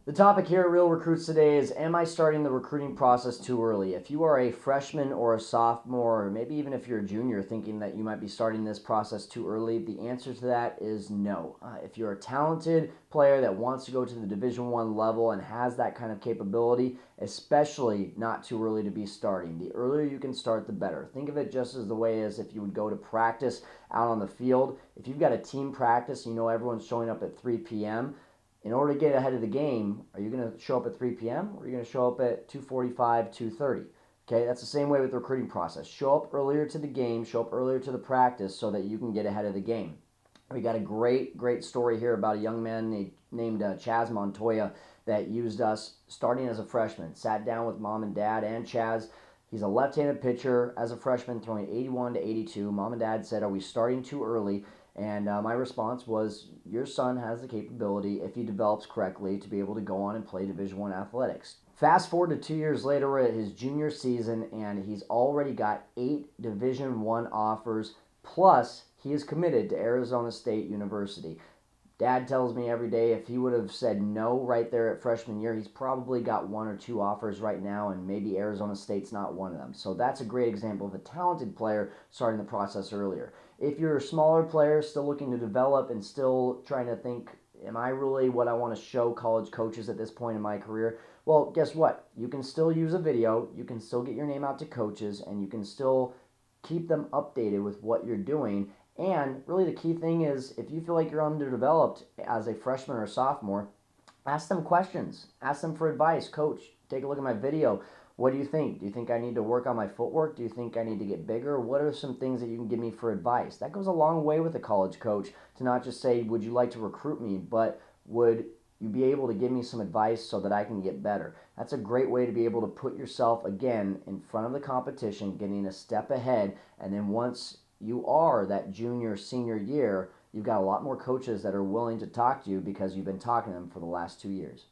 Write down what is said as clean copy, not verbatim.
The topic here at Real Recruits today is, am I starting the recruiting process too early? If you are a freshman or a sophomore, or maybe even if you're a junior thinking that you might be starting this process too early, the answer to that is no. If you're a talented player that wants to go to the Division I level and has that kind of capability, especially not too early to be starting. The earlier you can start, the better. Think of it just as the way as if you would go to practice out on the field. If you've got a team practice, you know everyone's showing up at 3 p.m., in order to get ahead of the game, are you going to show up at 3 p.m. or are you going to show up at 2:45, 2:30? Okay, that's the same way with the recruiting process. Show up earlier to the game, show up earlier to the practice so that you can get ahead of the game. We got a great story here about a young man named Chaz Montoya that used us starting as a freshman. Sat down with mom and dad and Chaz. He's a left-handed pitcher as a freshman, throwing 81 to 82. Mom and dad said, "Are we starting too early?" And my response was, your son has the capability, if he develops correctly, to be able to go on and play Division I athletics. Fast forward to 2 years later, we're at his junior season, and he's already got 8 Division I offers, plus he is committed to Arizona State University. Dad tells me every day if he would have said no right there at freshman year, he's probably got 1 or 2 offers right now, and maybe Arizona State's not one of them. So that's a great example of a talented player starting the process earlier. If you're a smaller player still looking to develop and still trying to think, am I really what I want to show college coaches at this point in my career? Well, guess what? You can still use a video, you can still get your name out to coaches, and you can still keep them updated with what you're doing. And really, the key thing is if you feel like you're underdeveloped as a freshman or a sophomore, ask them questions. Ask them for advice. Coach, take a look at my video. What do you think? Do you think I need to work on my footwork? Do you think I need to get bigger? What are some things that you can give me for advice? That goes a long way with a college coach to not just say, would you like to recruit me, but would you be able to give me some advice so that I can get better? That's a great way to be able to put yourself again in front of the competition, getting a step ahead, and then once you are that junior, senior year, you've got a lot more coaches that are willing to talk to you because you've been talking to them for the last 2 years.